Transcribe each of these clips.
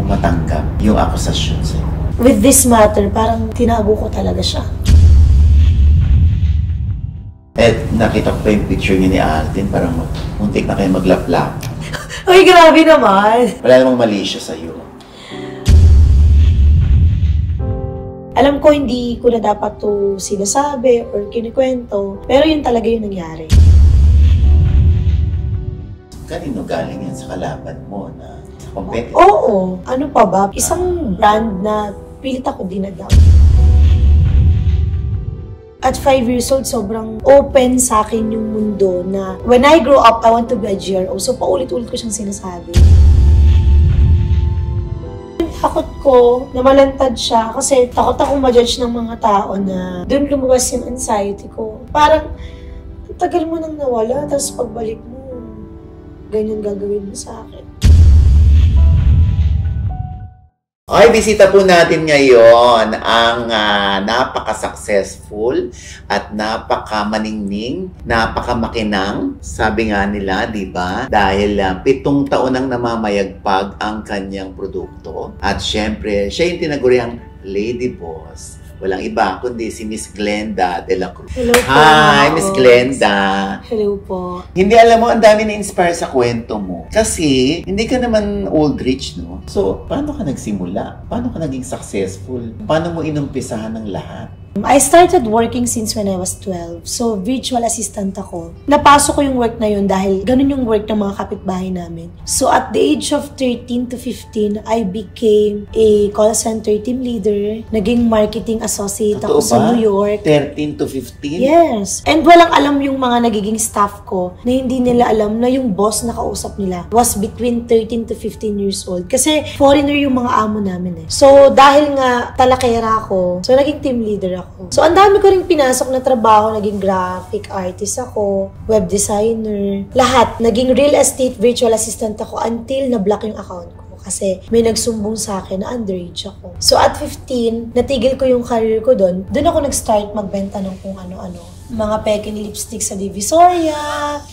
matanggap yung akusasyon sa'yo? With this matter, parang tinago ko talaga siya. Nakita ko pa yung picture niya ni Alden, parang muntik na kayo maglaplap. Ay, grabe naman! Wala namang mali siya sa'yo. Alam ko hindi ko na dapat to sinasabi or kinikwento, pero yun talaga yung nangyari. Kanino galing yan sa kalaban mo na sa competitor? Oo. Ano pa ba? Isang brand na pilit ako dinadaw. At 5 years old, sobrang open sa akin yung mundo na when I grow up, I want to be a GRO. So, paulit-ulit ko siyang sinasabi. Takot ko na malantad siya kasi takot akong ma-judge ng mga tao na doon lumabas yung anxiety ko. Parang, tagal mo nang nawala, tapos pagbalik mo, ganyan gagawin mo sa akin. Okay, bisita po natin ngayon ang napaka-successful at napaka-maningning, napaka-makinang, sabi nga nila, di ba? Dahil 7 taon nang namamayagpag ang kanyang produkto. At syempre, siya yung tinaguriang Lady Boss. Walang iba kundi si Miss Glenda de la Cruz. Hello po. Hi, Miss Glenda. Hello po. Hindi alam mo, ang dami na-inspire sa kwento mo. Kasi, hindi ka naman old rich, no? So, paano ka nagsimula? Paano ka naging successful? Paano mo inumpisahan ng lahat? I started working since when I was 12. So, virtual assistant ako. Napasok ko yung work na yun dahil ganun yung work ng mga kapitbahay namin. So, at the age of 13 to 15, I became a call center team leader. Naging marketing associate ako sa New York. 13 to 15? Yes. And walang alam yung mga nagiging staff ko na hindi nila alam na yung boss na kausap nila was between 13 to 15 years old. Kasi foreigner yung mga amo namin eh. So, dahil nga talakera ako, so naging team leader ako. So, ang dami ko rin pinasok na trabaho. Naging graphic artist ako, web designer, lahat. Naging real estate virtual assistant ako until na-block yung account ko. Kasi may nagsumbong sa akin na underage ako. So, at 15, natigil ko yung career ko doon. Doon ako nag-start magbenta ng kung ano-ano. Mga peking lipstick sa Divisoria.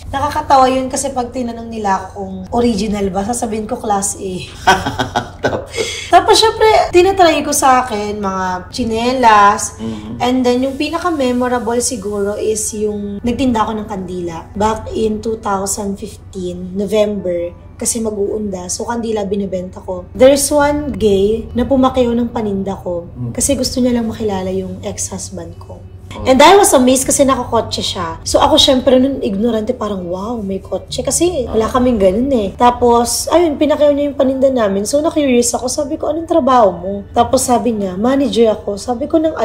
Nakakatawa yun kasi pag tinanong nila ako kung original ba, sasabihin ko class A. Tapos syempre, tinatry ko sa akin mga chinelas. And then yung pinaka-memorable siguro is yung nagtinda ako ng kandila. Back in 2015, November, kasi mag-uunda. So, kandila binibenta ko. There's one gay na pumakyaw ng paninda ko kasi gusto niya lang makilala yung ex-husband ko. And I was amazed kasi nakakotse siya. So ako syempre nun ignorante parang wow, may kotse. Kasi wala kaming ganun eh. Tapos, ayun, pinakayaw niya yung paninda namin. So na-curious ako. Sabi ko, anong trabaho mo? Tapos sabi niya, manager ako. Sabi ko ng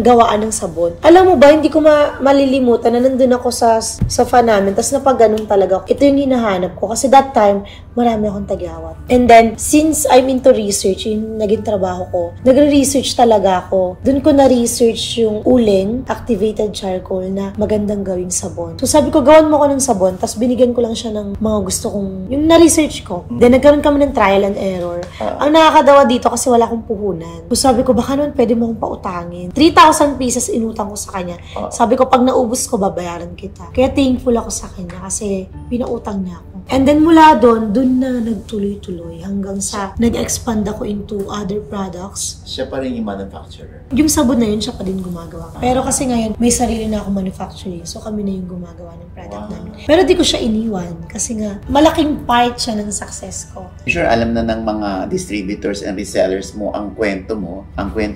gawaan ng sabon. Alam mo ba, hindi ko malilimutan na nandun ako sa fan namin. Tapos napag-ganun talaga. Ito yung hinahanap ko. Kasi that time, marami akong tagyawat. And then, since I'm into research, yung naging trabaho ko, nagre-research talaga ako. Doon ko na-research yung uling, activated charcoal na magandang gawing sabon. So sabi ko, gawan mo ko ng sabon, tapos binigyan ko lang siya ng mga gusto kong, yung na-research ko. Then nagkaroon kami ng trial and error. Ang nakakadawa dito kasi wala akong puhunan. So sabi ko, baka naman pwede mo akong pautangin. 3,000 pesos inutang ko sa kanya. Sabi ko, pag naubos ko, babayaran kita. Kaya thankful ako sa kanya kasi pinautang niya ako. And then mula doon na nagtuloy-tuloy hanggang sa nag-expand ako into other products. Siya pa rin yung manufacturer. Yung sabon na yun, siya pa din gumagawa. Pero kasi ngayon, may sarili na ako manufacturing. So kami na yung gumagawa ng product namin. Pero di ko siya iniwan kasi nga, malaking part siya ng success ko. Sure, alam na ng mga distributors and resellers mo, ang kwento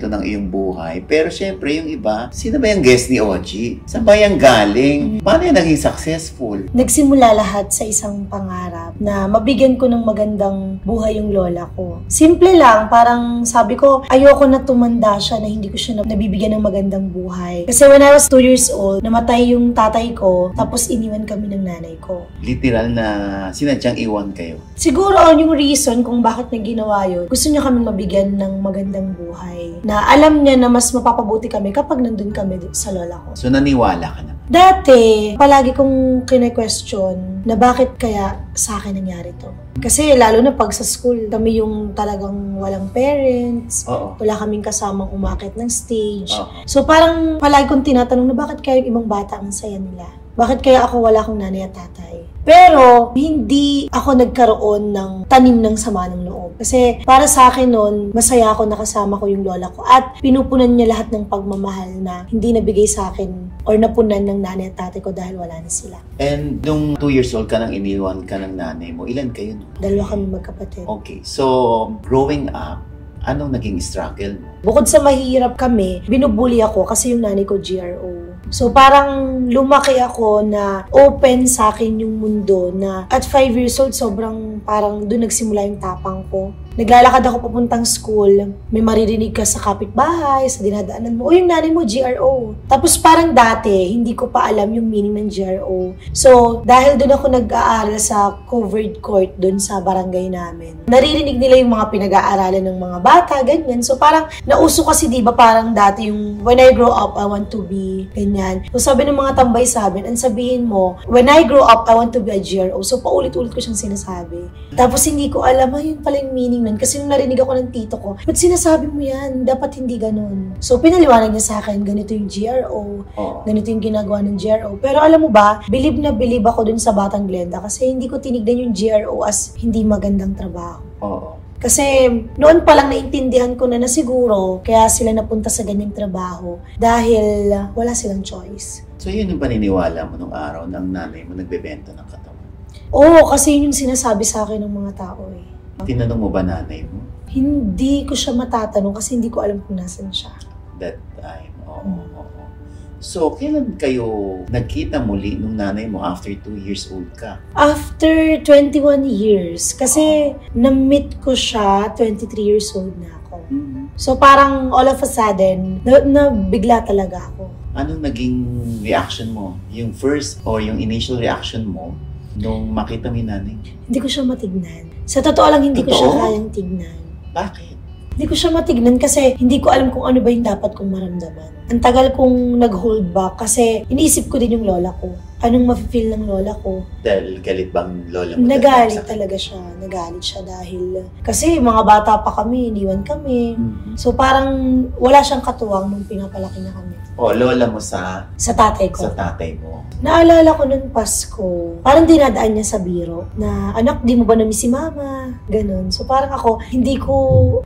ng iyong buhay. Pero syempre, yung iba, sino ba yung guest ni Oji? Saan ba yung galing? Paano yung naging successful? Nagsimula lahat sa isang pangarap na mabigyan ko ng magandang buhay yung lola ko. Simple lang, parang sabi ko, ayoko na tumanda siya na hindi ko siya nabibigyan ng magandang buhay. Kasi when I was 2 years old, namatay yung tatay ko, tapos iniwan kami ng nanay ko. Literal na sinadyang iwan kayo? Siguro yung reason kung bakit niya ginawa yun, gusto niya kami mabigyan ng magandang buhay. Na alam niya na mas mapapabuti kami kapag nandun kami sa lola ko. So naniwala ka na? Dati, palagi kong kine-question na bakit kaya sa akin nangyari to. Kasi lalo na pag sa school, kami yung talagang walang parents, wala kaming kasamang umakit ng stage. So parang palagi kong tinatanong na bakit kaya yung ibang bata ang saya nila. bakit kaya ako wala akong nanay at tatay? Pero, hindi ako nagkaroon ng tanim ng sama ng loob. Kasi, para sa akin noon, masaya ako nakasama ko yung lola ko. At pinupunan niya lahat ng pagmamahal na hindi nabigay sa akin or napunan ng nanay at tatay ko dahil wala na sila. And nung 2 years old ka nang iniwan ka ng nanay mo, ilan kayo? No? 2 kami magkapatid. Okay, so growing up, anong naging struggle mo? Bukod sa mahirap kami, binubuli ako kasi yung nanay ko GRO. So parang lumaki ako na open sa akin yung mundo na at 5 years old, sobrang parang doon nagsimula yung tapang ko. Naglalakad ako papuntang school, may maririnig ka sa kapitbahay, sa dinadaanan mo, o yung nanay mo, GRO. Tapos parang dati, hindi ko pa alam yung meaning ng GRO. So, dahil doon ako nag-aaral sa covered court doon sa barangay namin, naririnig nila yung mga pinag-aaralan ng mga bata, ganyan. So, parang nauso kasi, di ba, parang dati yung, when I grow up, I want to be, ganyan. So, sabi ng mga tambay sa amin, ang sabihin mo, when I grow up, I want to be a GRO. So, paulit-ulit ko siyang sinasabi. Tapos, hindi ko alam, yun pala yung meaning nun. Kasi nung narinig ako ng tito ko, ba't sinasabi mo yan? Dapat hindi ganun. So, pinaliwanag niya sa akin, ganito yung GRO, ganito yung ginagawa ng GRO. Pero alam mo ba, bilib na bilib ako dun sa Batang Glenda kasi hindi ko tinignan yung GRO as hindi magandang trabaho. Kasi noon pa lang naintindihan ko na siguro kaya sila napunta sa ganyang trabaho dahil wala silang choice. So yun yung paniniwala mo nung araw ng nanay mo nagbebenta ng katawan? Oo, kasi yun yung sinasabi sa akin ng mga tao eh. Tinanong mo ba nanay mo? Hindi ko siya matatanong kasi hindi ko alam kung nasan siya. That time, oo. So, kailan kayo nagkita muli nung nanay mo after 2 years old ka? After 21 years. Kasi na-meet ko siya, 23 years old na ako. So, parang all of a sudden, nabigla talaga ako. Anong naging reaction mo? Yung first or yung initial reaction mo nung makita mo yung nanay? Hindi ko siya matignan. Sa totoo lang, hindi ko siya kayang tignan. Bakit? Hindi ko siya matignan kasi hindi ko alam kung ano ba yung dapat kong maramdaman. Ang tagal kong nag-hold back kasi iniisip ko din yung lola ko. Anong mafe-feel ng lola ko? Dahil galit bang lola mo? Nagalit talaga siya. Nagalit siya dahil kasi mga bata pa kami, iniwan kami. So parang wala siyang katuwang nung pinapalaki na kami. O, lola mo sa tatay ko. Sa tatay mo. Naalala ko noong Pasko, parang dinadaan niya sa biro na, anak, di mo ba namiss si mama? Ganon. So parang ako, hindi ko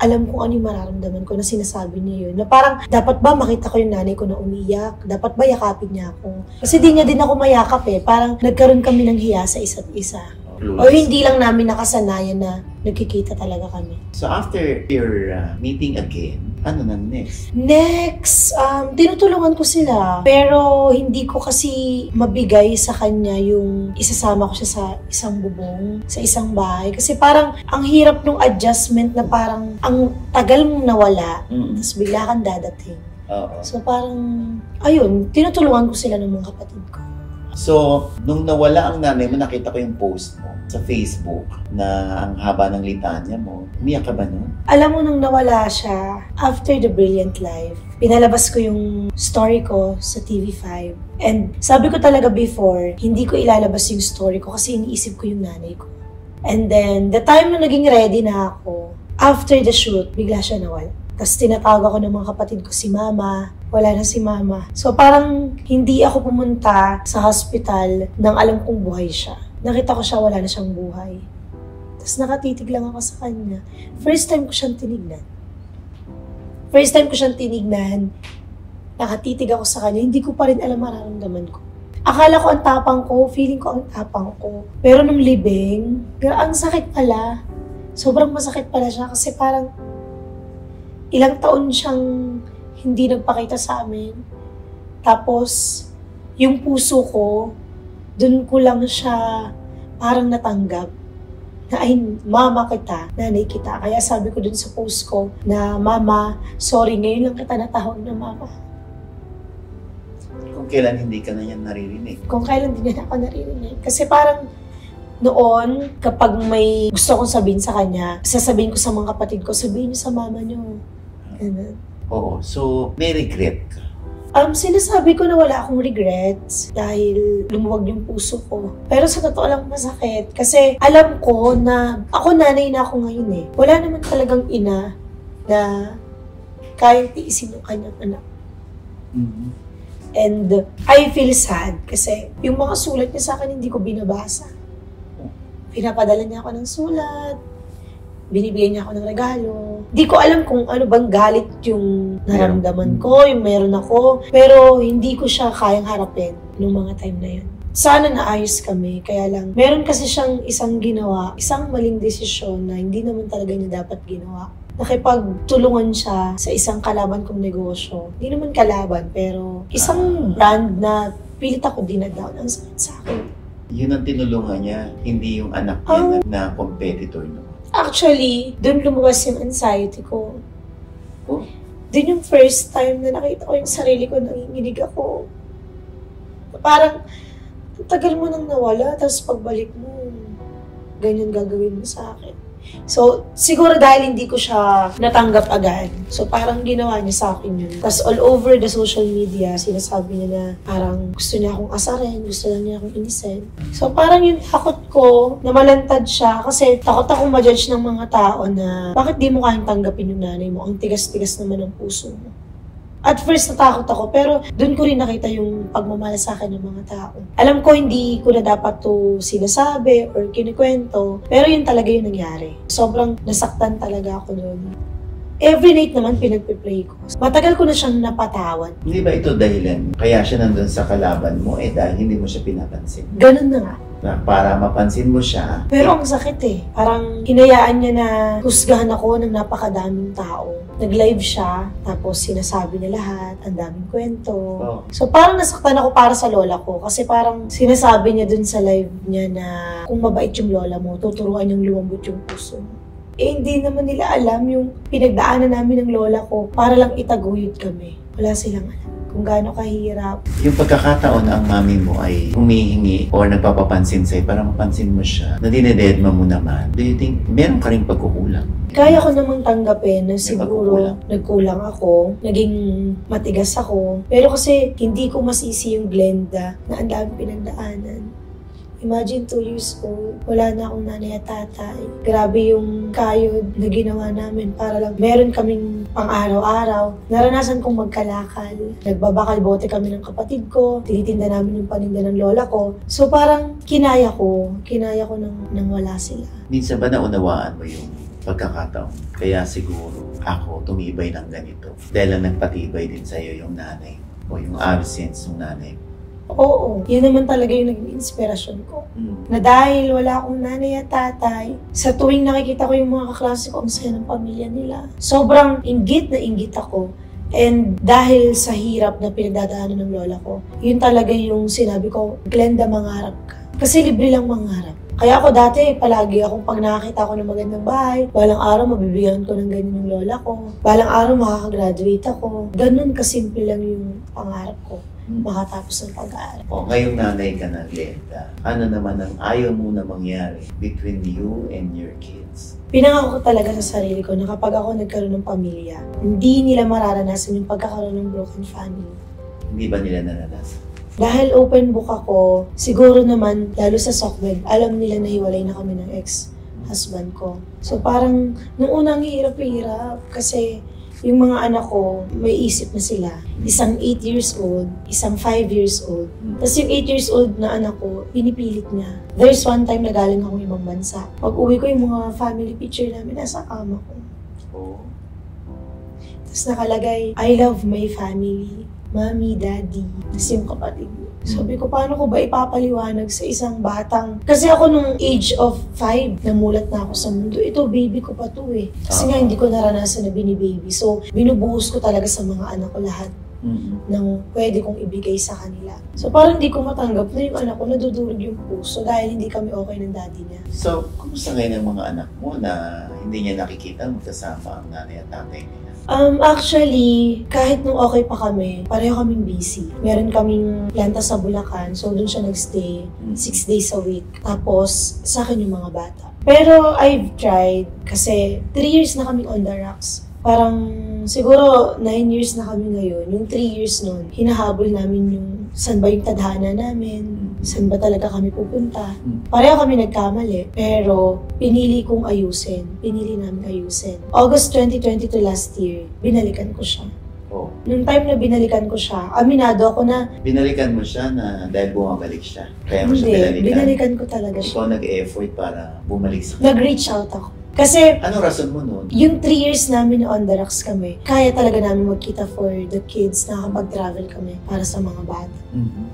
alam kung ano yung mararamdaman ko na sinasabi niya yun. Na parang, dapat ba makita ko yung nanay ko na umiyak? Dapat ba yakapin niya ako? Kasi di niya din ako mayakap eh. Parang nagkaroon kami ng hiya sa isa't isa. O hindi lang namin nakasanayan na nagkikita talaga kami. So after your meeting again, ano nang next? Next, tinutulungan ko sila. Pero hindi ko kasi mabigay sa kanya yung isasama ko siya sa isang bubong, sa isang bahay. Kasi parang ang hirap nung adjustment na parang ang tagal mong nawala, tapos bigla kang dadating. So parang, ayun, tinutulungan ko sila ng mga kapatid ko. So, nung nawala ang nanay mo, nakita ko yung post mo sa Facebook na ang haba ng litanya mo. Umiyak ka ba nun? Alam mo, nung nawala siya, after the Brilliant Life, pinalabas ko yung story ko sa TV5. And sabi ko talaga before, hindi ko ilalabas yung story ko kasi iniisip ko yung nanay ko. And then, the time na naging ready na ako, after the shoot, bigla siya nawala. Tapos tinatawag ako ng mga kapatid ko si mama. Wala na si mama. So parang hindi ako pumunta sa hospital nang alam kong buhay siya. Nakita ko siya, wala na siyang buhay. Tapos nakatitig lang ako sa kanya. First time ko siyang tinignan. Nakatitig ako sa kanya. Hindi ko pa rin alam mararamdaman ko. Akala ko ang tapang ko, feeling ko ang tapang ko. Pero nung libing, ang sakit pala. Sobrang masakit pala siya kasi parang ilang taon siyang hindi nagpakita sa amin. Tapos, yung puso ko, dun ko lang siya parang natanggap. Na ay, mama kita, nanay kita. Kaya sabi ko dun sa post ko na, mama, sorry, ngayon lang kita natawag na mama. Kung kailan hindi ka na yan naririnig? Kung kailan hindi na ako naririnig. Kasi parang, noon, kapag may gusto kong sabihin sa kanya, sasabihin ko sa mga kapatid ko, sabihin niyo sa mama niyo. Ganun. Oo. So, may regret ka? Sinasabi ko na wala akong regrets dahil lumuwag yung puso ko. Pero sa totoo lang masakit. Kasi alam ko na ako nanay na ako ngayon eh. Wala naman talagang ina na kayang tiisin yung kanyang anak. And I feel sad kasi yung mga sulat niya sa akin hindi ko binabasa. Pinapadala niya ako ng sulat, binibigyan niya ako ng regalo. Di ko alam kung ano bang galit yung naramdaman ko, yung meron ako. Pero hindi ko siya kayang harapin nung mga time na yun. Sana naayos kami, kaya lang, meron kasi siyang isang ginawa, isang maling desisyon na hindi naman talaga niya dapat ginawa. Nakipagtulungan siya sa isang kalaban kong negosyo. Hindi naman kalaban, pero isang brand na pilit ako dinadown ang sakit sa akin. Yun ang tinulungan niya, hindi yung anak niya na competitor, no? Actually, doon lumabas yung anxiety ko. Oh? Doon yung first time na nakita ko yung sarili ko, nanginginig ako. Parang, ang tagal mo nang nawala, tapos pagbalik mo, ganyan gagawin mo sa akin. So, siguro dahil hindi ko siya natanggap agad. So, parang ginawa niya sa akin yun. Tapos all over the social media, sinasabi niya na parang gusto niya akong asarin, gusto lang niya akong inisin. So, parang yung takot ko na malantad siya kasi takot akong ma-judge ng mga tao na bakit di mo kayang tanggapin yung nanay mo? Ang tigas-tigas naman ng puso mo. At first, natakot ako, pero doon ko rin nakita yung pagmamahal sa akin ng mga tao. Alam ko, hindi ko na dapat to sinasabi or kinikwento, pero yun talaga yung nangyari. Sobrang nasaktan talaga ako doon. Every night naman, pinagpipray ko. Matagal ko na siyang napatawad. Hindi ba ito dahilan? Kaya siya nandun sa kalaban mo, dahil hindi mo siya pinapansin. Ganun na nga. Na para mapansin mo siya. Pero ang sakit Parang hinayaan niya na husgahan ako ng napakadaming tao. Nag-live siya, tapos sinasabi niya lahat, ang daming kwento. Oh. So parang nasaktan ako para sa lola ko kasi parang sinasabi niya dun sa live niya na kung mabait yung lola mo, tuturuan niyang lumambot yung puso mo. Hindi naman nila alam yung pinagdaanan namin ng lola ko para lang itaguyod kami. Wala silang alam kung gaano kahirap. Yung pagkakataon ang mami mo ay humihingi or nagpapapansin sa'yo para mapansin mo siya na dinededma mo naman. Do you think meron ka rin pagkukulang? Kaya ko namang tanggapin na siguro nagkulang ako, naging matigas ako. Pero kasi hindi ko masisi yung Glenda na ang daming pinagdaanan. Imagine 2 years old, wala na akong nanay at tatay. Grabe yung kayod na ginawa namin para lang meron kaming pang-araw-araw. Naranasan kong magkalakal. Nagbabakal bote kami ng kapatid ko. Tinitinda namin yung paninda ng lola ko. So parang kinaya ko nang wala sila. Minsan ba naunawaan mo yung pagkakataon? Kaya siguro ako tumibay ng ganito. Dahil lang nagpatibay din sa'yo yung nanay o yung absence ng nanay. Oo, yun naman talaga yung naging inspirasyon ko. Na dahil wala akong nanay at tatay, sa tuwing nakikita ko yung mga kaklase ko, ang saya ng pamilya nila. Sobrang inggit na inggit ako. And dahil sa hirap na pinagdadaanan ng lola ko, yun talaga yung sinabi ko, Glenda, mangarap ka. Kasi libre lang mangarap. Kaya ako dati, palagi akong pag nakakita ko ng magandang bahay, balang araw mabibigyan ko ng ganyan yung lola ko. Balang araw makakagraduate ako. Ganun kasimple lang yung pangarap ko. Makatapos ng pag-aaral. O, ngayong nanay ka na, Glenda, ano naman ang ayaw mo na mangyari between you and your kids? Pinangako ko talaga sa sarili ko na kapag ako nagkaroon ng pamilya, hindi nila mararanasan yung pagkakaroon ng broken family. Hindi ba nila naranasan? Dahil open book ako, siguro naman, lalo sa SOCMED, alam nila na hiwalay na kami ng ex-husband ko. So parang, nung unang hirap-hirap, kasi yung mga anak ko, may isip na sila. Isang 8 years old, isang 5 years old. Tapos yung 8 years old na anak ko, pinipilit niya. There's one time na galing akong ibang bansa. Pag uwi ko, yung mga family picture namin nasa kama ko. Oo. Tapos nakalagay, I love my family. Mommy, daddy. Tapos yung kapatid ko. Sabi ko, paano ko ba ipapaliwanag sa isang batang? Kasi ako nung age of 5, namulat na ako sa mundo. Ito, baby ko pa to Kasi nga hindi ko naranasan na binibaby. So, binubuhos ko talaga sa mga anak ko lahat ng pwede kong ibigay sa kanila. So, parang hindi ko matanggap na yung anak ko nadudurog yung puso dahil hindi kami okay ng daddy niya. So, kumusta ngayon ang mga anak mo na hindi niya nakikita magkasama ang nanay at tatay niya? Actually, kahit nung okay pa kami, pareho kaming busy. Meron kaming planta sa Bulacan, so doon siya nagstay 6 days a week. Tapos, sa akin yung mga bata. Pero I've tried kasi 3 years na kaming on the rocks. Parang siguro 9 years na kami ngayon. Yung 3 years nun, hinahabol namin yung saan ba yung tadhana namin, saan ba talaga kami pupunta. Pareho kami nagkamali, pero pinili kong ayusin. Pinili namin ayusin. August 2022 last year, binalikan ko siya. Oh. Nung time na binalikan ko siya, aminado ako na Binalikan mo siya na dahil bumabalik siya. Kaya mo siya hindi, binalikan ko talaga siya. Ikaw nag-effort para bumalik sa Nag-reach out ako. Kasi Anong rason mo noon? yung 3 years namin na on the rocks kami, kaya talaga namin magkita for the kids, nakakapag-travel kami para sa mga bata.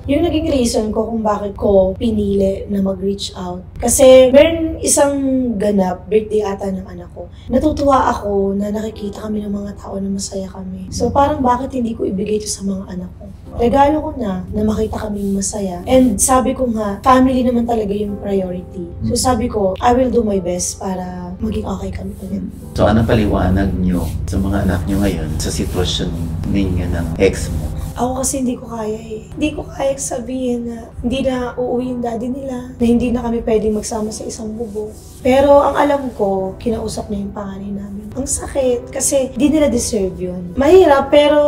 Yung naging reason ko kung bakit ko pinili na mag-reach out. Kasi meron isang ganap, birthday ata ng anak ko. Natutuwa ako na nakikita kami ng mga tao na masaya kami. So parang bakit hindi ko ibigay ito sa mga anak ko? Regalo ko na makita kaming masaya. And sabi ko nga, family naman talaga yung priority. So sabi ko, I will do my best para maging okay kami ulit. So ano paliwanag nyo sa mga anak nyo ngayon sa sitwasyon ninyo ng ex mo? Ako kasi hindi ko kaya eh. Hindi ko kaya sabihin na hindi na uuwi yung daddy nila, na hindi na kami pwedeng magsama sa isang bubong. Pero ang alam ko, kinausap na yung panganay namin. Ang sakit kasi di nila deserve yun. Mahirap pero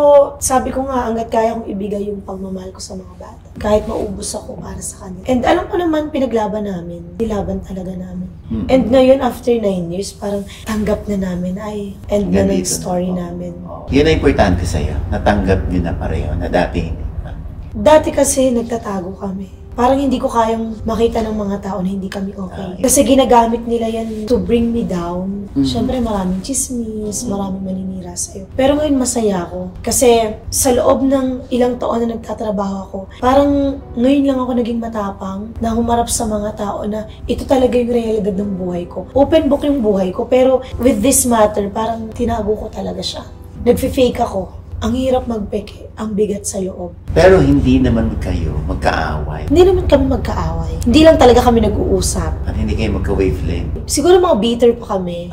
sabi ko nga hanggat kaya kong ibigay yung pagmamahal ko sa mga bata. Kahit maubos ako para sa kanila. And alam ko naman pinaglaban namin. Nilaban talaga namin. And ngayon after 9 years, parang tanggap na namin ay end na ng story namin. Yun ang importante sa'yo. Natanggap nyo na pareho na dati hindi pa. Dati kasi nagtatago kami. Parang hindi ko kayang makita ng mga tao na hindi kami okay. Kasi ginagamit nila yan to bring me down. Siyempre maraming chismis, maraming maninira sa'yo. Pero ngayon masaya ako. Kasi sa loob ng ilang taon na nagtatrabaho ako, parang ngayon lang ako naging matapang na humarap sa mga tao na ito talaga yung realidad ng buhay ko. Open book yung buhay ko, pero with this matter, parang tinago ko talaga siya. Nagfi-fake ako. Ang hirap magpeke, ang bigat sa loob. Pero hindi naman kayo magkaaway. Hindi naman kami magkaaway. Hindi lang talaga kami nag-uusap. At hindi kayo magka-wavelength. Siguro mga bitter pa kami.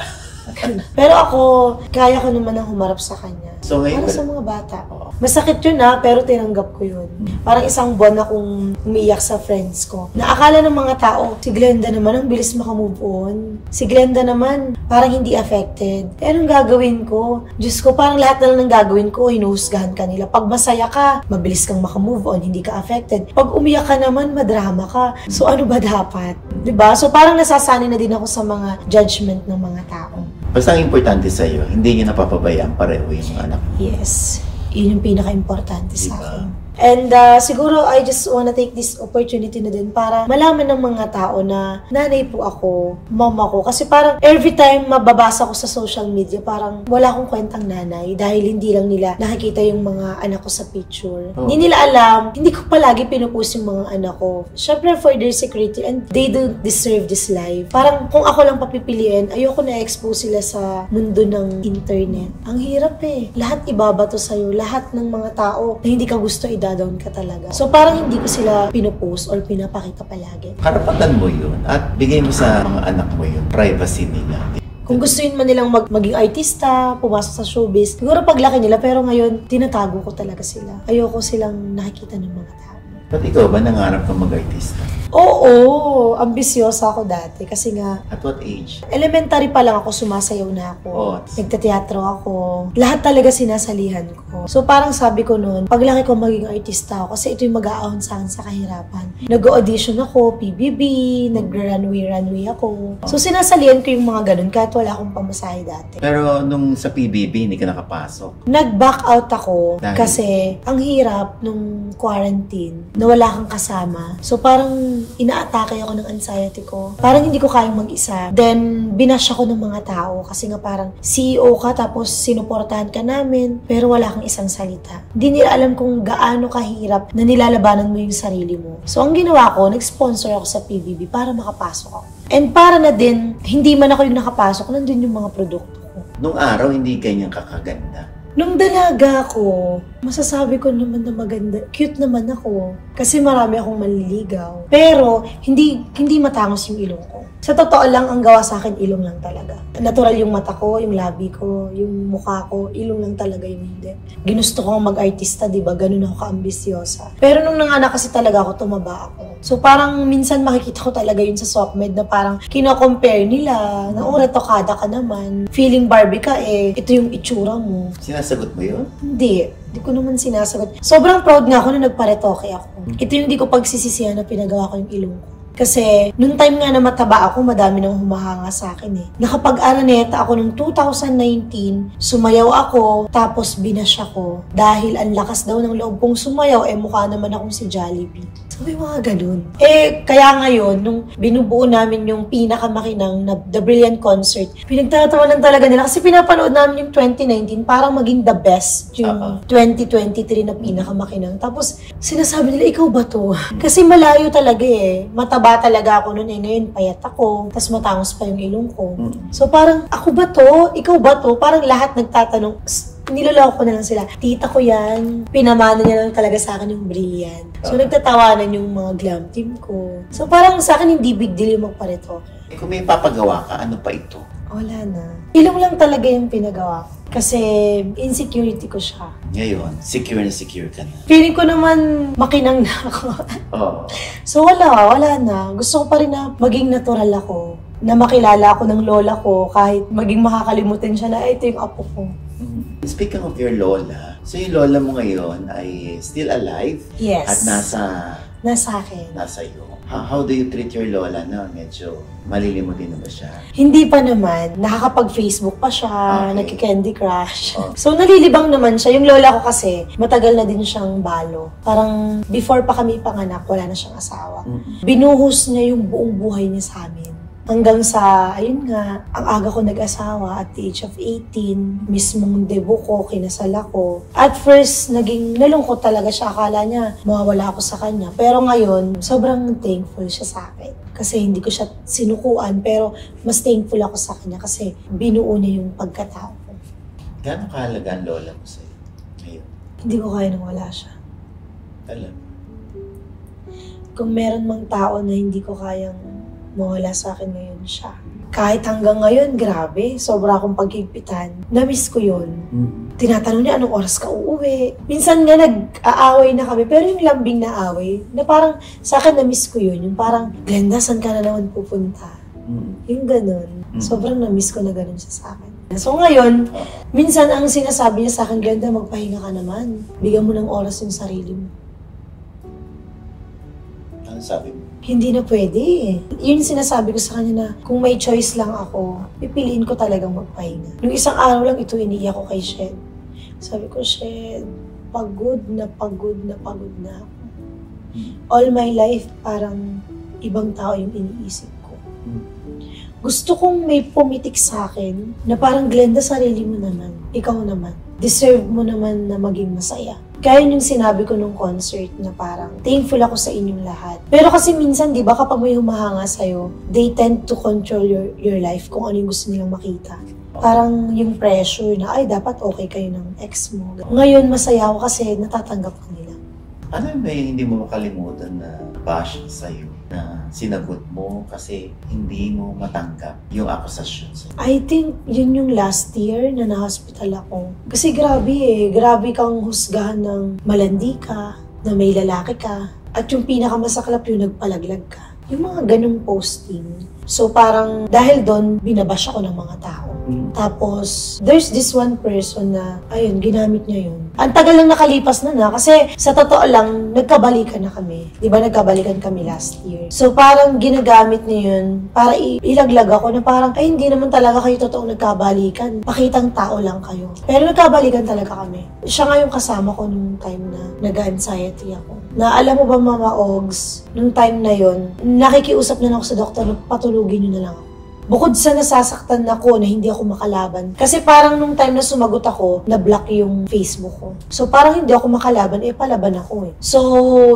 Pero ako, kaya ko naman ang humarap sa kanya. So ngayon, Para sa mga bata. Masakit yun pero tinanggap ko yun. Parang isang buwan akong umiiyak sa friends ko. Naakala ng mga tao, si Glenda naman ang bilis makamove on. Si Glenda naman, parang hindi affected. Eh, anong gagawin ko? Diyos ko, parang lahat na lang ng gagawin ko, hinuhusgahan ka nila. Pag masaya ka, mabilis kang makamove on, hindi ka affected. Pag umiyak ka naman, madrama ka. So ano ba dapat? Diba? So parang nasasanay na din ako sa mga judgment ng mga tao. Basta ang importante sa'yo, hindi nyo napapabayaan pareho yung anak mo. Yes. Yun yung pinaka-importante sa Diba? akin. And siguro, I just wanna take this opportunity na din para malaman ng mga tao na nanay po ako, mama ko. Kasi parang every time mababasa ko sa social media, parang wala akong kwentang nanay dahil hindi lang nila nakikita yung mga anak ko sa picture. Hindi nila alam, hindi ko palagi pinupost yung mga anak ko. Syempre for their security and they don't deserve this life. Parang kung ako lang papipiliin, ayoko na-expose sila sa mundo ng internet. Ang hirap eh. Lahat ibabato sa'yo. Lahat ng mga tao na hindi ka gusto down ka talaga. So parang hindi ko sila pinupost or pinapakita palagi. Karapatan mo yun at bigay mo sa mga anak mo yun, privacy nila. Kung gusto yun man nilang maging artista, pumasok sa showbiz, siguro paglaki nila, pero ngayon, tinatago ko talaga sila. Ayoko silang nakikita ng mga tao. Ba't ikaw ba nangarap kang mag-artista? Oo, ambisyosa ako dati kasi nga At what age? elementary pa lang ako, sumasayaw na ako. Oh. Nagtateatro ako. Lahat talaga sinasalihan ko. So parang sabi ko noon, paglaki ko maging artista ako kasi ito yung mag-aahon sa akin sa kahirapan. Nag-audition ako, PBB, nag-runway ako. So sinasalihan ko yung mga ganun kahit wala akong pamasahe dati. Pero nung sa PBB, hindi ka nakapasok. Nag-back out ako Dahil? kasi ang hirap nung quarantine na wala kang kasama. So parang ina-atake ako ng anxiety ko. Parang hindi ko kayang mag-isa. Then, binash ako ng mga tao kasi nga parang CEO ka tapos sinuportahan ka namin pero wala kang isang salita. Hindi nila alam kung gaano kahirap na nilalabanan mo yung sarili mo. So, ang ginawa ko, nag-sponsor ako sa PBB para makapasok ako. And para na din, hindi man ako yung nakapasok, nandun yung mga produkto ko. Nung araw, hindi ganyan kakaganda. Nung dalaga ako, masasabi ko naman na maganda. Cute naman ako. Kasi marami akong manliligaw. Pero, hindi matangos yung ilong ko. Sa totoo lang, ang gawa sa akin, ilong lang talaga. Natural yung mata ko, yung labi ko, yung mukha ko, ilong lang talaga yung hindi. Ginusto ko mag-artista, diba? Ganun ako ka-ambisyosa. Pero nung nanganak kasi talaga ako, tumaba ako. So parang minsan makikita ko talaga yun sa SOCMED na parang kino-compare nila na retokada ka naman. Feeling Barbie ka ito yung itsura mo. Sinasagot mo yun? Hindi ko naman sinasagot. Sobrang proud nga ako na nagparetoke ako. Ito yung hindi ko pagsisisihan na pinagawa ko yung ilong ko. Kasi, nung time nga na mataba ako, madami nang humahanga sa akin eh. Nakapag-araneta ako nung 2019, sumayaw ako, tapos binash ako. Dahil ang lakas daw ng loob kong sumayaw, mukha naman akong si Jollibee. So, may mga ganun. Kaya ngayon, nung binubuo namin yung pinakamakinang na The Brilliant Concert, pinagtatawanan talaga nila kasi pinapanood namin yung 2019 parang maging the best yung 2023 na pinakamakinang. Tapos, sinasabi nila, ikaw ba to? Kasi malayo talaga mataba talaga ako noon ngayon payat ako, tas matangos pa yung ilong ko. So parang, ako ba to? Ikaw ba to? Parang lahat nagtatanong, niloloko na lang sila. Tita ko yan. Pinamana niya lang talaga sa akin yung Brilliant. So nagtatawanan yung mga glam team ko. So parang sa akin hindi big deal yung magparito. Kung may papagawa ka, ano pa ito? Wala na. Ilong lang talaga yung pinagawa ko. Kasi insecurity ko siya. Ngayon, secure na secure ka na. Feeling ko naman makinang na ako. So wala na. Gusto ko pa rin na maging natural ako. Na makilala ako ng lola ko kahit maging makakalimutin siya na ito yung apo ko. Speaking of your lola, so yung lola mo ngayon ay still alive? Yes. At nasa akin. Nasa iyo. How do you treat your lola na? Medyo malilimot din na ba siya? Hindi pa naman. Nakakapag-Facebook pa siya, Okay. nagki-Candy Crush. So, nalilibang naman siya. Yung lola ko kasi, matagal na din siyang balo. Parang before pa kami panganak, wala na siyang asawa. Binuhos niya yung buong buhay niya sa amin. Hanggang sa, ayun nga, ang aga ko nag-asawa at the age of 18, mismong debut ko, kinasal ako. At first, nalungkot talaga siya. Akala niya, mawawala ako sa kanya. Pero ngayon, sobrang thankful siya sa akin. Kasi hindi ko siya sinukuan, pero mas thankful ako sa kanya kasi binuo niya yung pagkatao ko. Gaano kahalaga ang lola mo sa'yo ngayon? Hindi ko kaya nang wala siya. Alam. Kung meron mang tao na hindi ko kayang mawala sa akin ngayon siya. Kahit hanggang ngayon, grabe, sobra akong pagkigpitan. Na-miss ko yun. Tinatanong niya, anong oras ka uuwi? Minsan nga nag-aaway na kami, pero yung lambing na away, na parang sa akin na-miss ko yun. Yung parang, Glenda, saan ka na naman pupunta? Yung ganun. Sobrang na-miss ko na ganun siya sa akin. So ngayon, minsan ang sinasabi niya sa akin, Glenda, magpahinga ka naman. Bigyan mo ng oras yung sarili mo. Ano sabi mo? Hindi na pwede Yun yung sinasabi ko sa kanya na kung may choice lang ako, pipiliin ko talagang magpahinga. Yung isang araw lang ito, iniiyak ko kay Shed. Sabi ko, Shed, pagod na ako. All my life, parang ibang tao yung iniisip ko. Gusto kong may pumitik sa akin na parang, Glenda, sarili mo naman. Ikaw naman. Deserve mo naman na maging masaya. Kaya yung sinabi ko nung concert na parang thankful ako sa inyong lahat. Pero kasi minsan, di ba, kapag may humahanga sa'yo, they tend to control your life kung ano yung gusto nilang makita. Parang yung pressure na, ay, dapat okay kayo ng ex mo. Ngayon, masaya ako kasi natatanggap ko nila. Ano yung may hindi mo makalimutan na bash sa'yo na sinagot mo kasi hindi mo matanggap yung akusasyon sa'yo? I think yun yung last year na na-hospital ako. Kasi grabe kang husgahan ng malandi ka, na may lalaki ka, at yung pinakamasaklap yung nagpalaglag ka. Yung mga ganong posting. So parang dahil doon, binabash ako ng mga tao. Tapos, there's this one person na, ayun, ginamit niya yun. Ang tagal lang nakalipas na kasi sa totoo lang, nagkabalikan na kami. Di ba nagkabalikan kami last year? So parang ginagamit niya yun para ilaglag ako na parang, ay hindi naman talaga kayo totoong nagkabalikan. Pakitang tao lang kayo. Pero nagkabalikan talaga kami. Siya nga yung kasama ko nung time na nag-anxiety ako. Na alam mo ba, Mama Ogs, nung time na yun, nakikiusap na ako sa doktor na patulugin nyo na lang ako. Bukod sa nasasaktan ako na hindi ako makalaban. Kasi parang nung time na sumagot ako, na-block yung Facebook ko. So parang hindi ako makalaban, palaban ako So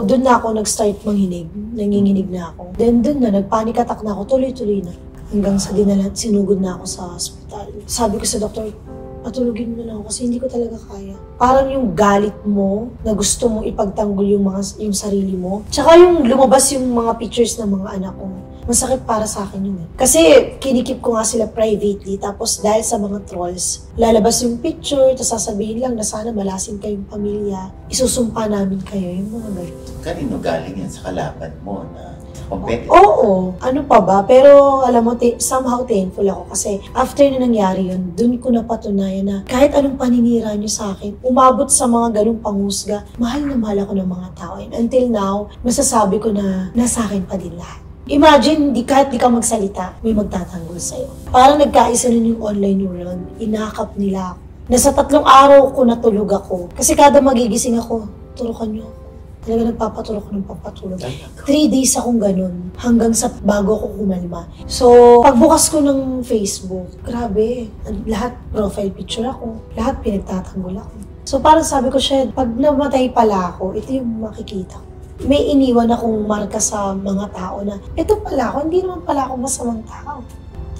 doon na ako nag-start manghinig. Nanginginig na ako. Then doon na, nag-panic attack na ako, tuloy-tuloy na. Hanggang sa sinugod na ako sa hospital. Sabi ko sa doktor, patulugin mo na ako kasi hindi ko talaga kaya. Parang yung galit mo na gusto mong ipagtanggol yung sarili mo. Tsaka yung lumabas yung mga pictures ng mga anak ko. Masakit para sa akin yun Kasi kinikip ko nga sila privately tapos dahil sa mga trolls, lalabas yung picture tapos sasabihin lang na sana malasing kayong pamilya. Isusumpa namin kayo yung mga ganito. Kanino galing yan sa kalaban mo na competitive? Oo. Ano pa ba? Pero alam mo, somehow thankful ako kasi after na nangyari yun, dun ko napatunayan na kahit anong paninira nyo sa akin, umabot sa mga ganong panghusga, mahal na mahal ako ng mga tao. And until now, masasabi ko na nasa akin pa din lahat. Imagine, kahit di ka magsalita, may magtatanggol sa'yo. Parang nagkaisa nun yung online world. Inakap nila ako. Nasa 3 araw ko natulog ako. Kasi kada magigising ako, turukan niyo ako. Talaga nagpapatulog ng papatulog. 3 days akong ganun. Hanggang sa bago ako kumalma. So, pagbukas ko ng Facebook, grabe. Lahat profile picture ako. Lahat pinagtatanggol ako. So, parang sabi ko, Shed, pag namatay pala ako, ito yung makikita ko. May iniwan akong marka sa mga tao na, ito pala ako, hindi naman pala ako masamang tao.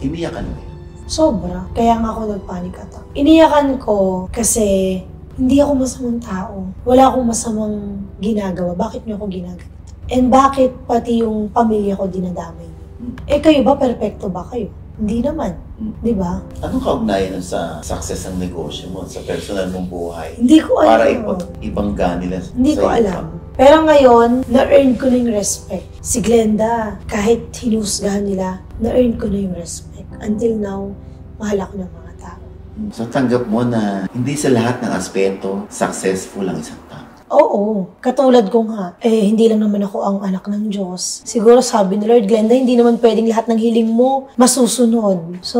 Iniyakan mo yun? Sobra. Kaya nga ako nag-panic attack. Iniyakan ko kasi hindi ako masamang tao. Wala akong masamang ginagawa. Bakit niyo ako ginagawa? And bakit pati yung pamilya ko dinadamay niyo? Kayo ba? Perfecto ba kayo? Hindi naman. Di ba? Anong kaugnayan nun sa success ng negosyo mo, sa personal mong buhay? Hindi ko alam. Para ibangga nila sa Hindi ko alam. Pero ngayon, na-earn ko na yung respect. Si Glenda, kahit hinusgahan nila, na-earn ko na yung respect. Until now, mahal ako ng mga tao. So tanggap mo na hindi sa lahat ng aspeto successful ang isang tao. Oo. Katulad ko nga, hindi lang naman ako ang anak ng Diyos. Siguro sabi ni Lord, Glenda, hindi naman pwedeng lahat ng hiling mo masusunod. So,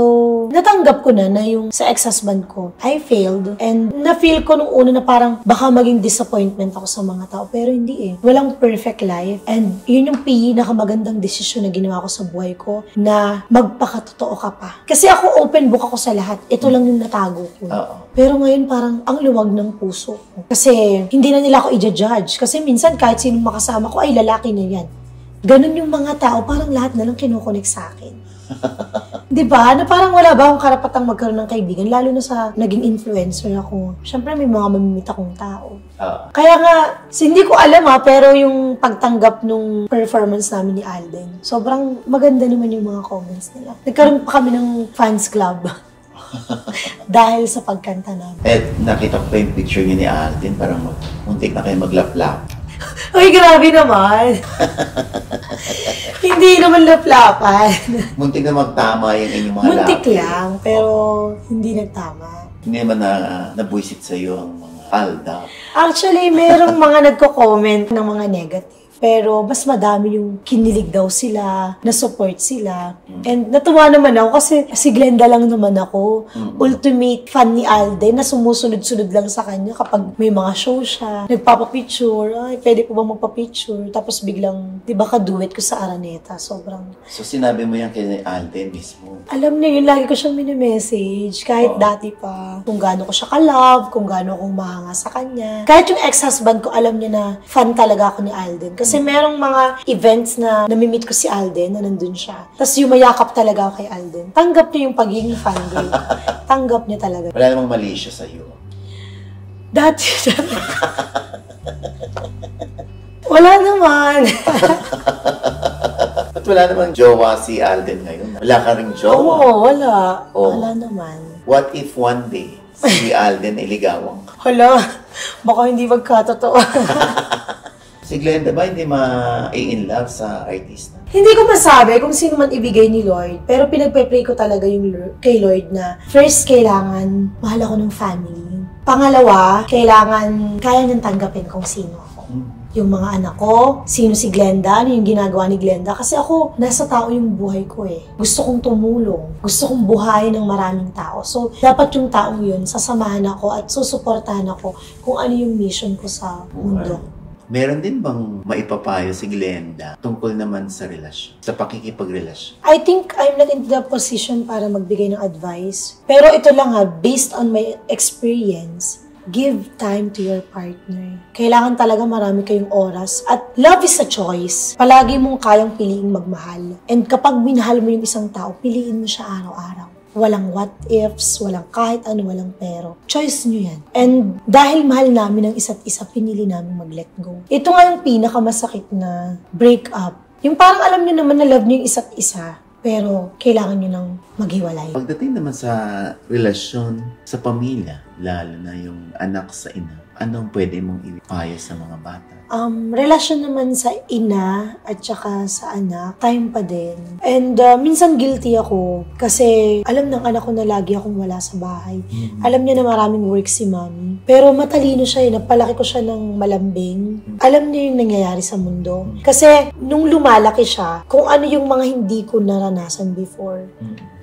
natanggap ko na yung sa ex-husband ko, I failed. And na-feel ko nung una na parang baka maging disappointment ako sa mga tao. Pero hindi eh. Walang perfect life. And yun yung pinakamagandang desisyon na ginawa ko sa buhay ko na magpakatotoo ka pa. Kasi ako open book ako sa lahat. Ito lang yung natago ko. Pero ngayon parang ang luwag ng puso ko. Kasi hindi na nila ako i-judge. Kasi minsan kahit sino makasama ko, ay lalaki na yan. Ganun yung mga tao, parang lahat na lang kinukonek sa akin. Diba? Na parang wala ba akong karapatang magkaroon ng kaibigan, lalo na sa naging influencer ako. Siyempre may mga mamimit akong tao. Kaya nga, hindi ko alam pero yung pagtanggap nung performance namin ni Alden, sobrang maganda naman yung mga comments nila. Nagkaroon pa kami ng fans club. Dahil sa pagkanta namin. Nakita ko pa yung picture niya ni Alden, parang muntik na kayo maglaplap. Uy, grabe naman. Hindi naman laplapan. Muntik na magtama yung inyong mga Muntik lang, pero hindi nagtama. Hindi naman nabuisit sa'yo ang mga alda. Actually, merong mga nagko-comment ng mga negative. Pero mas madami yung kinilig daw sila, na-support sila. And natuwa naman ako kasi si Glenda lang naman ako. Ultimate fan ni Alden na sumusunod-sunod lang sa kanya kapag may mga show siya. Nagpapapicture, ay pwede po ba magpapicture? Tapos biglang, di ba kaduet ko sa Araneta? Sobrang... So sinabi mo yan kay Alden mismo? Alam niya yun, lagi ko siyang mini-message. Kahit dati pa, kung gaano ko siya ka-love, kung gaano akong mahanga sa kanya. Kahit yung ex-husband ko, alam niya na fan talaga ako ni Alden. Kasi merong mga events na namimit ko si Alden na nandun siya. Tapos yumayakap talaga ako kay Alden. Tanggap niya yung pagiging fangirl. Tanggap niya talaga. Wala namang mali siya sa'yo. Dati wala naman. At wala namang jowa si Alden ngayon? Wala ka ring jowa? Oo, wala. Wala naman. What if one day si Alden iligawan ka? Hala, baka hindi magkatotoo. Si Glenda ba hindi ma-in love sa artista? Hindi ko masabi kung sino man ibigay ni Lord, pero pinagpe-pray ko talaga yung kay Lord na first, kailangan mahal ako ng family. Pangalawa, kailangan kaya niyang tanggapin kung sino ako. Yung mga anak ko, sino si Glenda, ano yung ginagawa ni Glenda. Kasi ako, nasa tao yung buhay ko eh. Gusto kong tumulong. Gusto kong buhayin ng maraming tao. So, dapat yung taong yun, sasamahan ako at susuportahan ako kung ano yung mission ko sa mundo. Meron din bang maipapayo si Glenda tungkol naman sa relasyon, sa pakikipagrelasyon? I think I'm not in the position para magbigay ng advice. Pero ito lang based on my experience, give time to your partner. Kailangan talaga marami kayong oras. At love is a choice. Palagi mong kayang piliing magmahal. And kapag minahal mo yung isang tao, piliin mo siya araw-araw. Walang what ifs, walang kahit ano, walang pero. Choice nyo yan. And dahil mahal namin ang isa't isa, pinili namin mag-let go. Ito nga yung pinakamasakit na break up. Yung parang alam nyo naman na love nyo yung isa't isa, pero kailangan nyo ng maghiwalay. Pagdating naman sa relasyon sa pamilya, lalo na yung anak sa ina, anong pwede mong ipayo sa mga bata? Relasyon naman sa ina at saka sa anak, time pa din. And minsan guilty ako kasi alam ng anak ko na lagi akong wala sa bahay. Alam niya na maraming work si mommy. Pero matalino siya napalaki ko siya ng malambing. Alam niya yung nangyayari sa mundo. Kasi nung lumalaki siya, kung ano yung mga hindi ko naranasan before.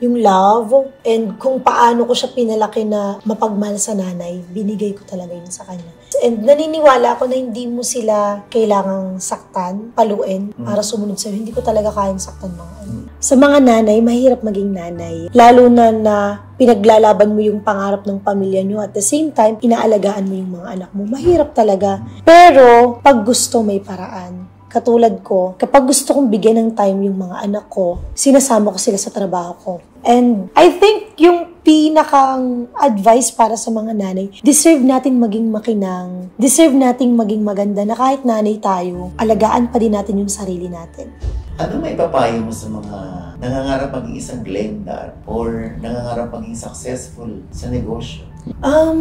Yung love and kung paano ko siya pinalaki na mapagmahal sa nanay, binigay ko talaga yun sa kanya. And naniniwala ako na hindi mo sila kailangang saktan, paluin, para sumunod sa'yo. Hindi ko talaga kayang saktan mga ano. Sa mga nanay, mahirap maging nanay. Lalo na pinaglalaban mo yung pangarap ng pamilya nyo. At the same time, inaalagaan mo yung mga anak mo. Mahirap talaga. Pero, pag gusto, may paraan. Katulad ko, kapag gusto kong bigyan ng time yung mga anak ko, sinasama ko sila sa trabaho ko. And I think yung pinakang advice para sa mga nanay, deserve natin maging makinang, deserve nating maging maganda na kahit nanay tayo, alagaan pa din natin yung sarili natin. Ano may papayo mo sa mga nangangarap maging isang Glenda or nangangarap maging successful sa negosyo?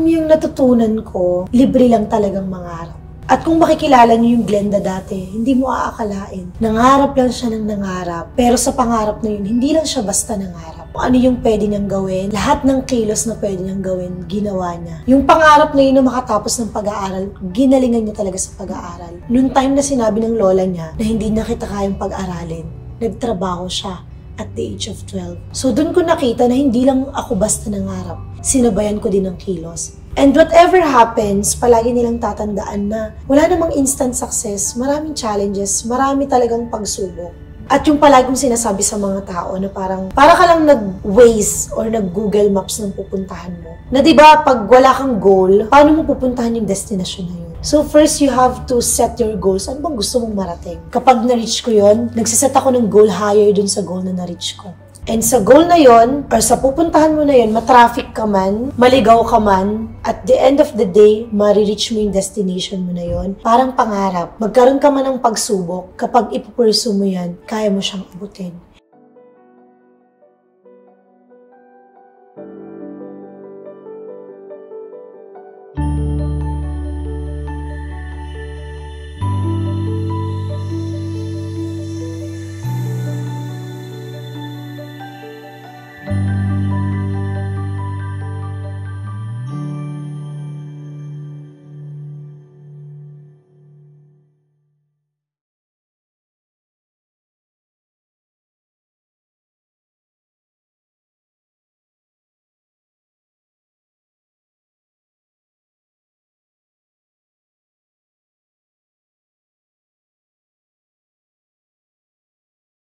Yung natutunan ko, libre lang talagang mangarap. At kung makikilala niyo yung Glenda dati, hindi mo aakalain. Nangarap lang siya ng nangarap. Pero sa pangarap na yun, hindi lang siya basta nangarap. Kung ano yung pwede niyang gawin, lahat ng kilos na pwede niyang gawin, ginawa niya. Yung pangarap na yun na makatapos ng pag-aaral, ginalingan niya talaga sa pag-aaral. Noong time na sinabi ng lola niya na hindi na kita kayang pag-aralin, nagtrabaho siya at the age of 12. So dun ko nakita na hindi lang ako basta nangarap. Sinabayan ko din ng kilos. And whatever happens, palagi nilang tatandaan na wala namang instant success, maraming challenges, marami talagang pagsubok. At yung palagi kong sinasabi sa mga tao na parang, para ka lang nag-Waze or nag-Google Maps ng pupuntahan mo. Na diba, pag wala kang goal, paano mo pupuntahan yung destination na yun? So first, you have to set your goals. Ano bang gusto mong marating? Kapag na-reach ko yun, nagsiset ako ng goal higher dun sa goal na na-reach ko. And sa goal na yon, or sa pupuntahan mo na yon, matraffic ka man, maligaw ka man, at the end of the day, marireach mo yung destination mo na yon. Parang pangarap. Magkaroon ka man ng pagsubok, kapag ipupursue mo yan, kaya mo siyang abutin.